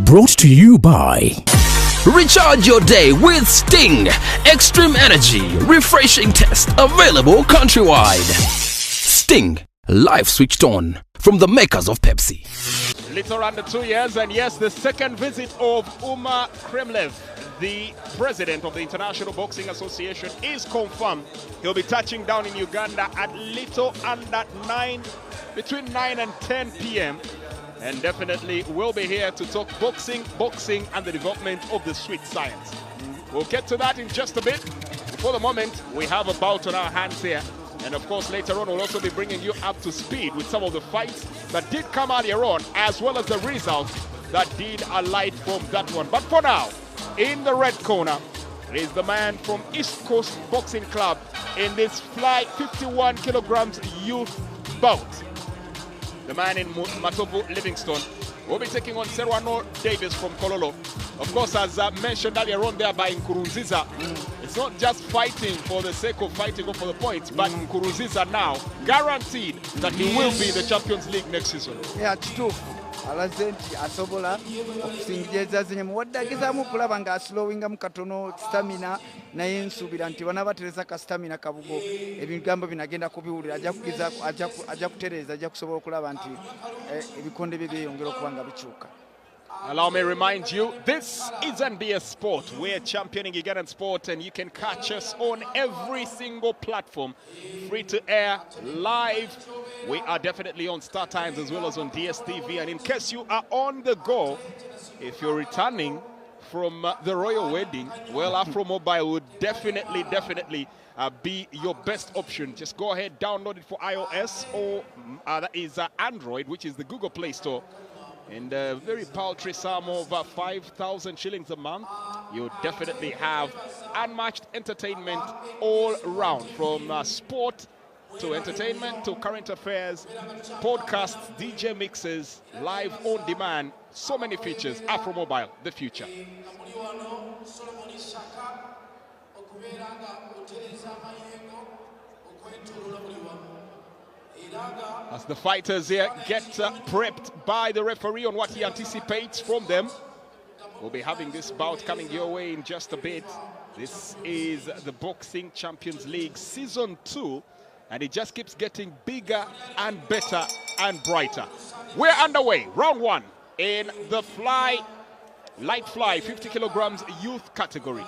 Brought to you by... Recharge your day with Sting. Extreme energy, refreshing taste, available countrywide. Sting, live switched on, from the makers of Pepsi. Little under 2 years, and yes, the second visit of Umar Kremlev, the president of the International Boxing Association, is confirmed. He'll be touching down in Uganda at little under 9, between 9 and 10 p.m. And definitely we'll be here to talk boxing, and the development of the sweet science. We'll get to that in just a bit. For the moment, we have a bout on our hands here. And of course, later on, we'll also be bringing you up to speed with some of the fights that did come earlier on, as well as the results that did alight from that one. But for now, in the red corner is the man from East Coast Boxing Club in this fly 51 kilograms youth bout. The man in Sserwano Livingstone will be taking on Sserwano Davis from Kololo. Of course, as mentioned earlier on there by Nkurunziza, it's not just fighting for the sake of fighting or for the points, but Nkurunziza now guaranteed that he will be in the Champions League next season. Yeah, it's true. Alazenti asobola okusingiza zinyamu waddagezamu okulaba nga aslowinga mu katono stamina naye nsubira nti wanabatereza ka stamina kabugo ebigambo binagenda kubiwulira ajja kutereza ajja kusobola okulaba nti ebikonde bye byeyongera okuba nga bikyuka. Allow me to remind you, this is NBS Sport. We're championing Ugandan sport, and you can catch us on every single platform. Free to air, live. We are definitely on Star Times as well as on DSTV. And in case you are on the go, if you're returning from the royal wedding, well, Afro Mobile would definitely be your best option. Just go ahead, download it for iOS or that is Android, which is the Google Play Store. And a very paltry sum of 5,000 shillings a month, you definitely have unmatched entertainment all round, from sport to entertainment to current affairs, podcasts, DJ mixes, live on demand, so many features. Afro Mobile, the future. As the fighters here get prepped by the referee on what he anticipates from them, we'll be having this bout coming your way in just a bit. This is the Boxing Champions League Season 2, and it just keeps getting bigger and better and brighter. We're underway, round 1 in the light fly, 50 kilograms youth category.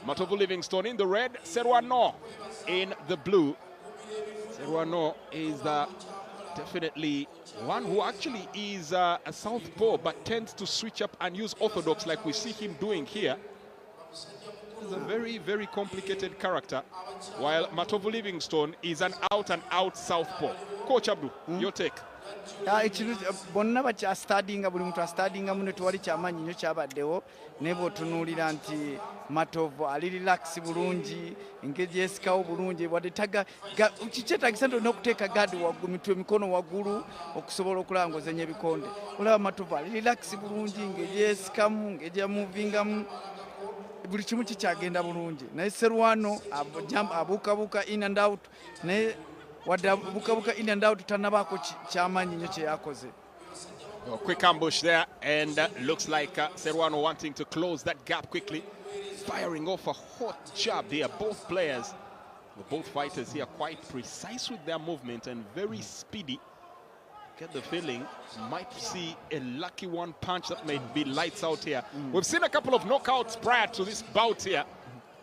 Sserwano Livingstone in the red, Sserwano in the blue. Sserwano is definitely one who actually is a southpaw, but tends to switch up and use orthodox like we see him doing here. He's a very, very complicated character, while Sserwano Livingstone is an out-and-out southpaw. Coach Abdu, your take. Bonna bakyastadinga buli muntu astadinga muno tewali kyamanyi nnyo kyabaddewo naye bw'otunuulira nti Matovu ali relax bulungi, engeri yesikawo bulungi, wadde kikyetaagisa nti olina okuteeka gaadi mitwe mikono waggulu okusobola okulaba ng'ozenya ebikonde. Olaba Matovu ali relax bulungi, engeri yesikamu, engeri yamuvingamu, buli kimu kikyagenda bulungi. Naye Sserwano abuukabuuka in and out, naye wadde abuukabuuka in and out tannabaako ky'amaanyi nnyo kye yakoze. Quick ambush there, and looks like Sserwano wanting to close that gap quickly. Firing off a hot jab here. Both players, both fighters here, quite precise with their movement and very speedy. Get the feeling might see a lucky one punch that may be lights out here. We've seen a couple of knockouts prior to this bout here.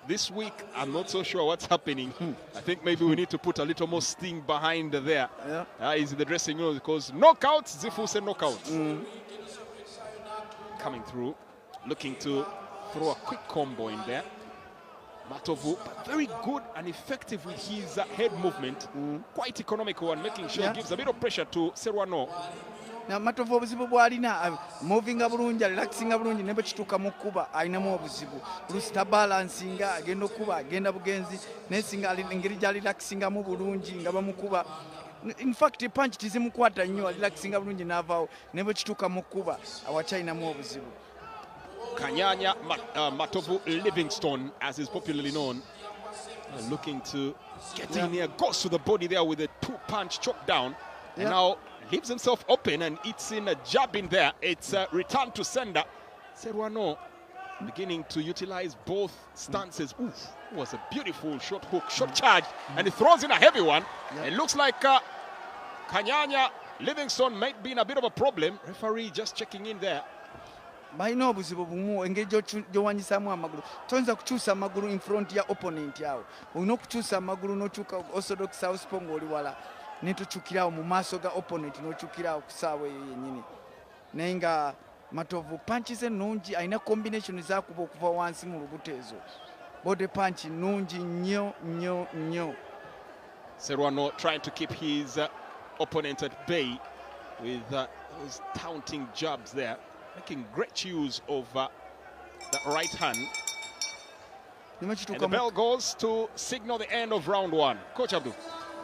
This week, I'm not so sure what's happening. I think maybe we need to put a little more sting behind there. Yeah. He's in the dressing room because knockouts, Zifu said knockouts. Coming through, looking to throw a quick combo in there. Matovu, but very good and effective with his head movement. Quite economical and making sure he gives a bit of pressure to Sserwano. Now Matovu obuzibu bw'alina movinga bulungi, relaxinga bulungi, ne bwe kituuka mu kkuba alinamu obuzibu. Lusita balansinga, agenda okuba, agenda bugenzi, naye singa engeri gy'aliraxingamu bulungi nga bamukuba. In fact, punch tizimukwata nnyo, aliraxinga bulungi n'avaawo, ne bwe kituuka mu kkuba awakyalinamu obuzibu. Kanyanya Livingstone, as is popularly known, looking to get in here, goes to the body there with a 2-punch choke down, and now leaves himself open and eats in a jab in there. It's a return to sender. Sserwano beginning to utilize both stances. Oof, was a beautiful short hook, short charge, and he throws in a heavy one. It looks like Kanyanya Livingstone might be in a bit of a problem. Referee just checking in there. balina obuzibu bumu engeri gy'owanyisaamu amagulu toyinza kukyusa amagulu in front ya opponent yawo olina okukyusa amagulu n'okyuka orthodox southpaw ng'oli wala netukyukirawo mu maaso ga opponent n'okyukirawo ku ssaawa eyo yennyini naye nga Matovu punches ennungi alina combination z'akuba okuva wansi mu lubuto ezo body punch nnungi nnyo. Sserwano trying to keep his opponent at bay with those taunting jabs there, making great use of the right hand. And the bell goes to signal the end of round one. Coach Abdul.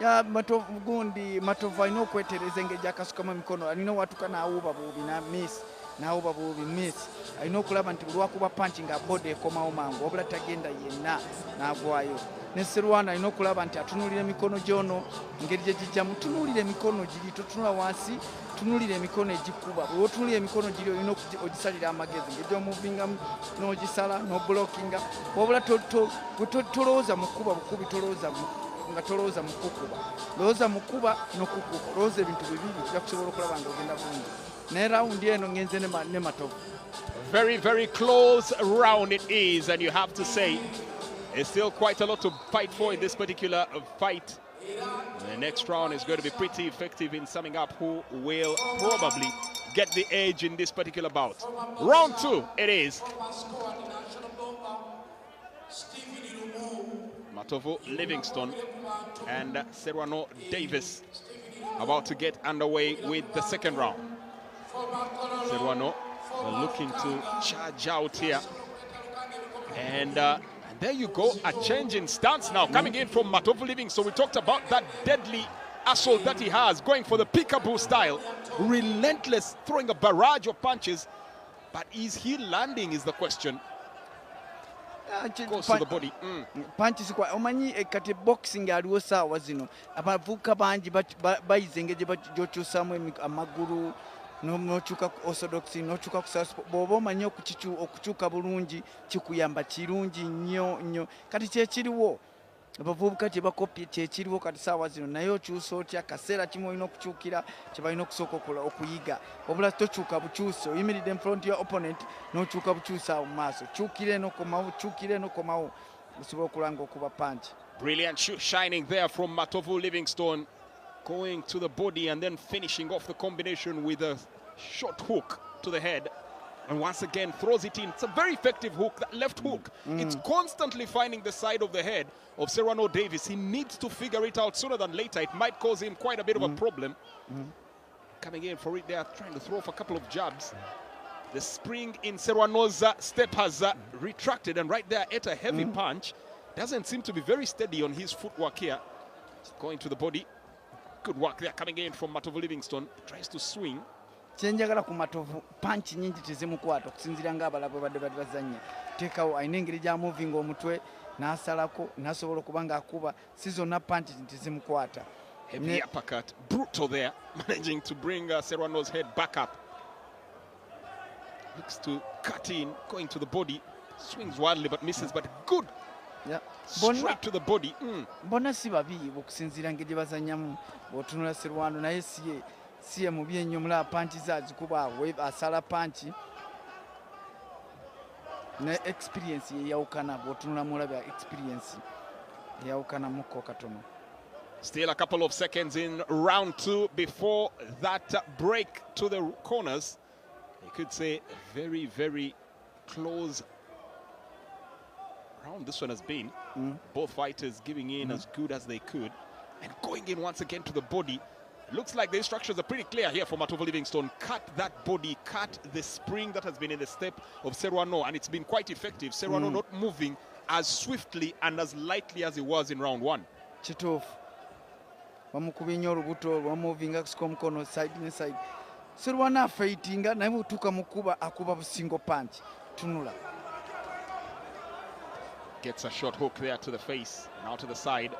Ya Matovu gundi Matovu alina okwetereza engeri gy'akasukamu emikono alina watuka n'awuba bubi na miss n'awuba bubi miss alina okulaba nti buli wakuba punch nga body ekomawo mangu wabula tagenda yenna n'agwayo. Ne Sserwano alina okulaba nti atunuulira emikono gy'ono engeri gye gijjamu tunuulira emikono giri totunula wansi tunuulira emikono egikuba bwe wotunuulira emikono giri olina ogisalira amagezi ngeri gy'omuvingamu n'ogisala n'oblockinga wabula tolowooza mu kkuba bukubi nga tolowooza mu kukuba lowooza mu kuba n'okukuba lowooza ebintu bibiri kijja kusobola okulaba nga ogenda bulungi naye rawundi eno ngenze ne Matovu. Very, very close round it is, and you have to say there's still quite a lot to fight for in this particular fight. The next round is going to be pretty effective in summing up who will probably get the edge in this particular bout. Round two it is. Matovu Livingstone and Sserwano Davis about to get underway with the second round. Sserwano looking to charge out here. And there you go, a change in stance now coming in from Matovu Livingstone. We talked about that deadly assault that he has, going for the peekaboo style. Relentless, throwing a barrage of punches. But is he landing is the question. Goes to the body. Punches kwa omanyi kati boxing aliwo saawa zino abavuka bangi bayize engeri gy'okyusamu amagulu n'okyuka orthodox n'okyuka ku southpaw bw'oba omanyi okukyuka bulungi kikuyamba kirungi nnyo kati kyekiriwo abavubuka kye bakopye kyekiriwo kati saawa zino naye okyusa otya kaseera kimu olina okukyukira kye balina okusooka okuyiga wabula tokyuka bukyusi oyimiridde in front ya opponent n'okyuka bukyusi awo mu maaso kyukire n'okomawo osobola okulanga okuba punch. Brilliant shoot shining there from Matovu Livingstone, going to the body and then finishing off the combination with a short hook to the head. And once again throws it in. It's a very effective hook, that left hook. It's constantly finding the side of the head of Sserwano Davis. He needs to figure it out sooner than later. It might cause him quite a bit of a problem. Coming in for it there, trying to throw off a couple of jabs. The spring in Sserwano's step has retracted, and right there at a heavy punch. Doesn't seem to be very steady on his footwork here. Going to the body. Good work there coming in from Matovu Livingstone. Tries to swing. Kyenjagala ku Matovu punch nyingi tezimukwata okusinziira ng'abalabe badde bazannya teekawo alina engeri gya moving omutwe n'asalako n'asobola okuba ng'akuba si zonna punch tezimukwata. Heavy uppercut, brutal there, managing to bring Sserwano's head back up. Looks to cut in, going to the body, swings wildly but misses, but good. Yeah. Straight to the body. Bona si babi okusinziira ngeri bazannyamu bw'otunula Sserwano naye siye mubi ennyo mulaba panchi zazikuba asala panchi ne experience yeyawukana bw'otunula mulaba experience yeyawukanamuko katono. Still a couple of seconds in round two before that break to the corners. You could say very, very close round this one has been. Both fighters giving in as good as they could and going in once again to the body. Looks like the instructions are pretty clear here for Matovu Livingstone. Cut that body, cut the spring that has been in the step of Sserwano, and it's been quite effective. Sserwano not moving as swiftly and as lightly as he was in round one. Kituufu bamukubye nnyo olubuto bamuvinga kusika omukono side ne side. Sserwano afeitinga naye bw'otuuka mu kuba akuba busingo punch. Tunula. Gets a short hook there to the face, now to the side.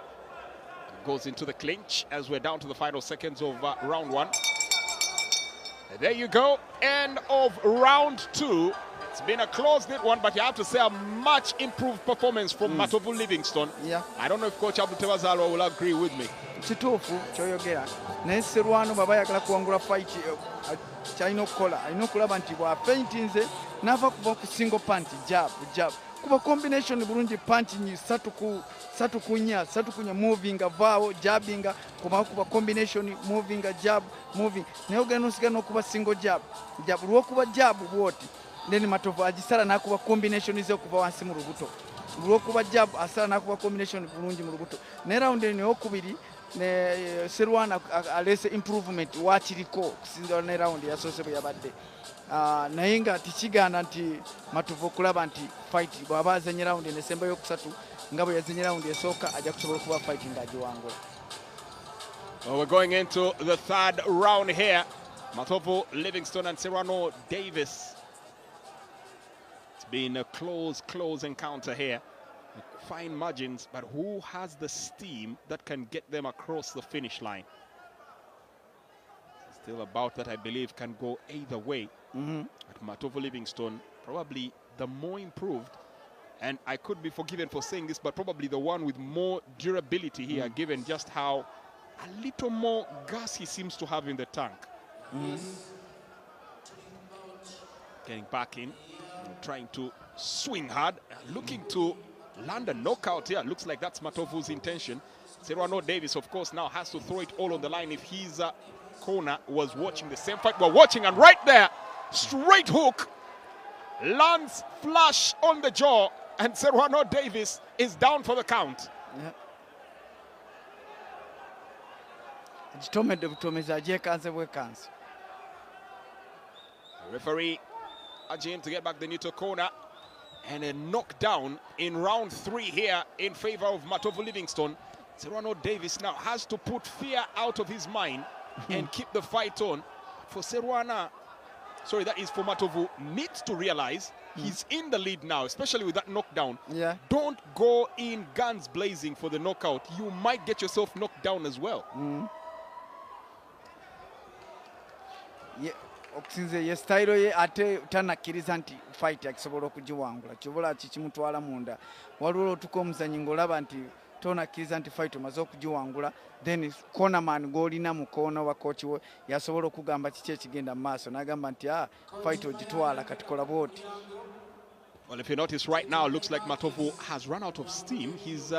Goes into the clinch as we're down to the final seconds of round one. And there you go, end of round two. It's been a close-knit one, but you have to say a much improved performance from Matovu Livingstone. Yeah. I don't know if Coach Abutebazalwa will agree with me. Kituufu kyoyogera naye Sserwano baba yagala kuwangula fight kyalina okukola alina okulaba nti bw'afeintinze n'ava kuva ku single punch jab kuba combination bulungi punching 3 ku 4 moving vaawo jabbinga kuba combination moving jab moving naye ogenda nosigala n'okuba single jab lw'okuba jab bwoti then Matovu agisala n'akuba combination ze okuva wansi mu lubuto lw'okuba jab asala n'akuba combination bulungi mu lubuto naye round eyokubiri ne Sserwano alese improvement wakiriko kusinzira ne round yasoose bwe yabadde naye nga tikiganda nti Matovu okulaba nti fight bw'aba azanye round esemba yokusatu nga bwe yazanye round esooka ajja kusobola okuba fight ng'agiwangula. Well, we're going into the third round here. Matovu Livingstone and Sserwano Davis. It's been a close encounter here. Fine margins, but who has the steam that can get them across the finish line? Still a bout that I believe can go either way. But Matovu Livingstone, probably the more improved, and I could be forgiven for saying this, but probably the one with more durability here, given just how a little more gas he seems to have in the tank. Getting back in, trying to swing hard, looking to land a knockout here. Looks like that's Matovu's intention. Sserwano Davis, of course, now has to throw it all on the line. If his corner was watching the same fight we're watching, and right there, straight hook, lands flush on the jaw, and Sserwano Davis is down for the count. The referee urging to get back the neutral corner. And a knockdown in round 3 here in favor of Matovu Livingstone. Sserwano Davis now has to put fear out of his mind and keep the fight on. For Sserwano, sorry, that is for Matovu, needs to realize he's in the lead now, especially with that knockdown. Yeah. Don't go in guns blazing for the knockout. You might get yourself knocked down as well. Yeah. Okusinze ye style ye ate tanakkiriza nti fight akisobola okugiwangula kibola kikimutwala munda waliwo otuko omuzanyi ng'olaba nti tonakkiriza nti fight omaze okugiwangula then cornerman g'olina mu koona wa coach we yasobola okugamba kiki ekigenda mu maaso n'agamba nti fight ogitwala kati kola bwoti. Well, if you notice right now, it looks like Matovu has run out of steam. His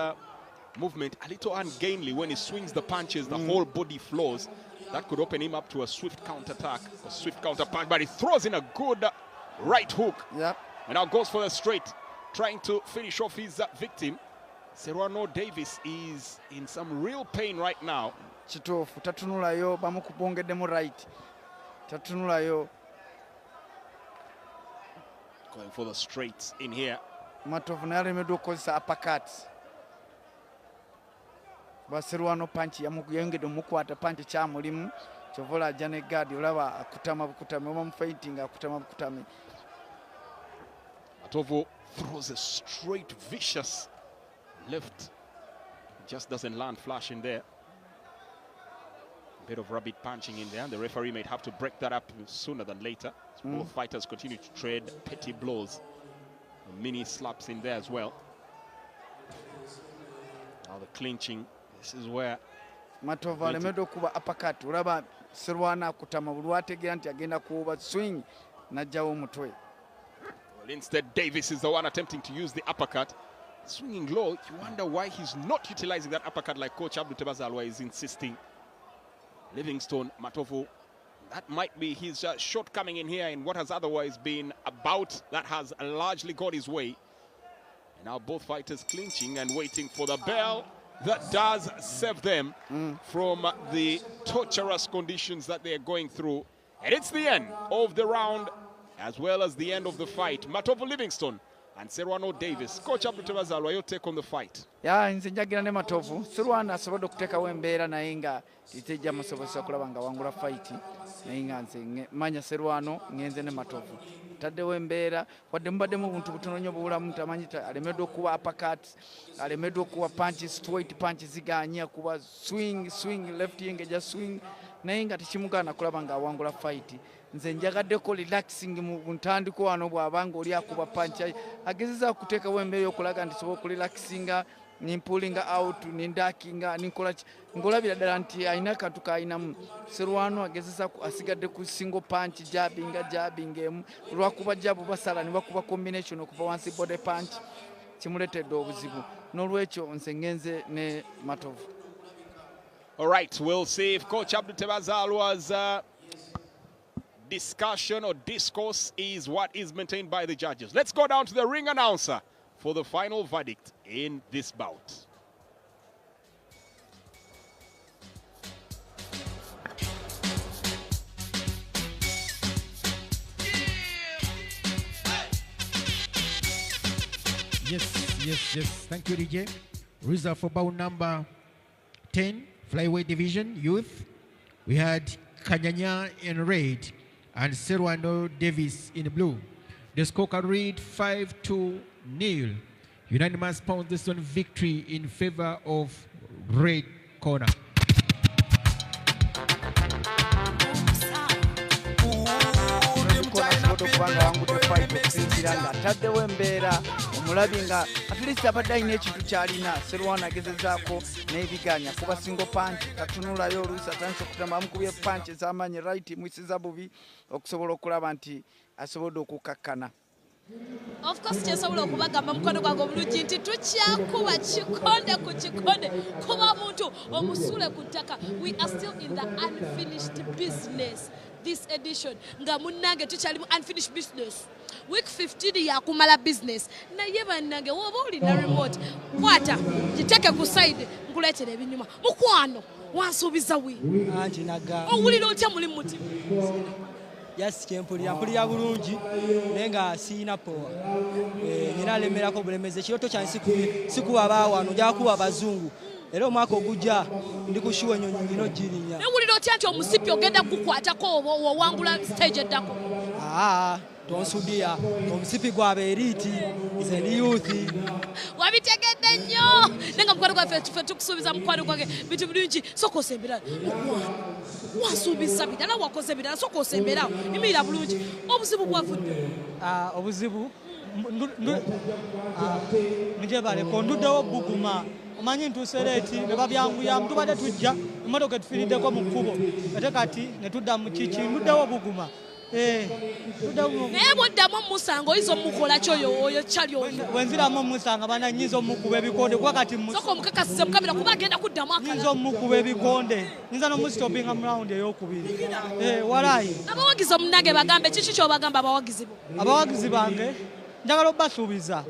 movement a little ungainly. When he swings the punches, the whole body flows. That could open him up to a swift counter-attack, a swift counter-punch, but he throws in a good right hook. Yep. And now goes for the straight, trying to finish off his victim. Sserwano Davis is in some real pain right now. Kituufu tatunulayo bamukubongeddemu right. Tatunulayo. Going for the straights in here. Matovu n'alemeddwa okukozesa uppercuts. Sserwano punch yayongedde omukwata punch kyamulimu kyovola ajja ne guard olaba akutama bukutame oba mufighting akutama bukutame. Matovu throws a straight vicious left, just doesn't land flush in there. A bit of rabbit punching in there, and the referee may have to break that up sooner than later. Both fighters continue to trade petty blows, mini slaps in there as well. Now the clinching. This is where Matovu alemeddwa okuba uppercut olaba Sserwano akutama buli ategeera nti agenda kuwuba swing n'ajjawo omutwe. Well, instead Davis is the one attempting to use the uppercut. Swinging low, you wonder why he's not utilizing that uppercut like Coach Abutebazalwa is insisting. Livingstone, Matovu, that might be his shortcoming in here in what has otherwise been a bout that has largely got his way. And now both fighters clinching and waiting for the bell that does save them from the torturous conditions that they're going through. And it's the end of the round as well as the end of the fight. Matovu Livingstone and Sserwano Davis. Coach Abutebazalwa, your take on the fight? Nze njagira ne Matovu. Sserwano asobodde okuteekawo embeera naye nga titejja musobozesa okulaba nga wangula fight. Naye nga nze manya Sserwano ngenze ne Matovu. Taddewo embeera wadde mubaddemu obuntu butono nnyo buwulamu tamanyi alemeddwa okuba uppercut, alemeddwa okuba punch straight punch ziganya kuba swing left yengeja swing naye nga tekimugaana kulaba nga awangula fight. nze njagaddeko relaxing mu ntandiko wano bw'abanga oli akuba pancha agezeza kuteekawo embeera y'okulaga nti sobola okurelaxinga nimpulinga out nindakinga ninkola ngolabira ddala nti alina kantu kaalinamu Sserwano agezeza asigadde ku single punch jabbing emu olwakuba jabu basala ne bakuba combination okuva wansi body punch kimuletedde obuzibu n'olwekyo nze ngenze ne Matovu. All right, we'll see if Coach Abdul Tebazalwa's discussion or discourse is what is maintained by the judges. Let's go down to the ring announcer for the final verdict in this bout. Yes. Thank you, DJ. Result for bout number 10, flyweight division, youth. We had Kanyanya in red and Sserwano Davis in blue. The score can read 5-0. Unanimous pound this one victory in favor of red corner. ataddewo embeera omulabi nga atlist abadde alina ekintu kyalina Sserwano agezezaako n'ebiganya kuba single punch katunulayo oluusi atandise okutamba amukubye punch ez'amaanyi right mwisiza bubi okusobola okulaba nti asobodde okukakkana. Of course, kyesobola okubagamba mukono gwange obulungi nti tukyakuba kikonde ku kikonde kuba muntu omusule ku ttaka. We are still in the unfinished business this edition nga munnange tukyali mu unfinished business. Week 15 yakumala business naye bannange woba olina remote kwata giteke ku side nkuleetera ebinyuma mukwano wansuubiza wi anti naga owulira otya muli muti yes mpulira bulungi naye nga siina powa nina lemerako bulemezi ekirooto kyange sikuba abaawano nja kuba abazungu era omwaka ogujja ndi kushuwa ennyonyi ngino girinya ewulira otya nti omusipi ogenda kukwatako owangula stage eddako tonsudia omusipi gwabe eriti nze ndi youth wabitegedde nnyo nenga mukwano gwaffe ffe tukusuubiza mukwano gwange bintu birungi soka osembera wansuubiza bidala wakoze bidala soka osembera imirira bulungi obuzibu bwavudde obuzibu njebaleko nduddewo buguma omanyi ntusereeti ne babyanguyamu tubadde tujja emmotoka etufiiriddeko mu kkubo ate kati ne tudda mu kiki nduddewo buguma naye bwoddamu omusanga oyinza omukola kyoyo kyali oyo wenziramu omusanga bana nyinza omukuba ebikonde kuba kati soka omukakasize mukabira kuba agenda kuddamu akala nyinza omukuba ebikonde nyinza n'omusitopinga mu rawundi ey'okubiri walayi abawagizi omunange bagambe kiki kyobagamba abawagizi bo abawagizi bange njagala obbasuubiza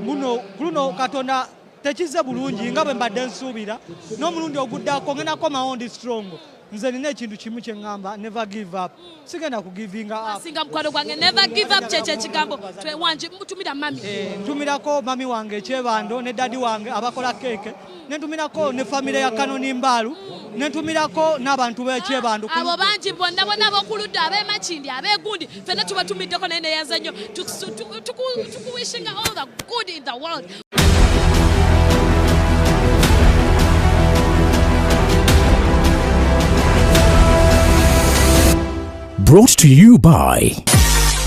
muno kuluno katonda tekize bulungi nga bwe mbadde nsuubira n'omulundi oguddako ngendako mawondi strong nze nina ekintu kimu kye ŋŋamba never give up sigenda kugivinga up singa mukwano gwange never give up kyekyo ekigambo wanje mutumira mami ntumirako mami wange ekyebando ne dadi wange abakola keeke nentumirako ne famire ya Kanoni Mbaalu nentumirako n'abantu b'ekyebando abo bangi bonna abokuludda ab'emakindi ab'egundi ffenna tubatumiddeko naye neyanza nnyo tukuwishinga all the good in the world. Brought to you by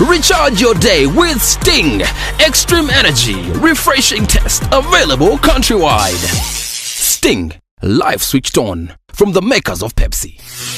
Recharge your day with Sting. Extreme energy, refreshing taste, available countrywide. Sting, life switched on from the makers of Pepsi.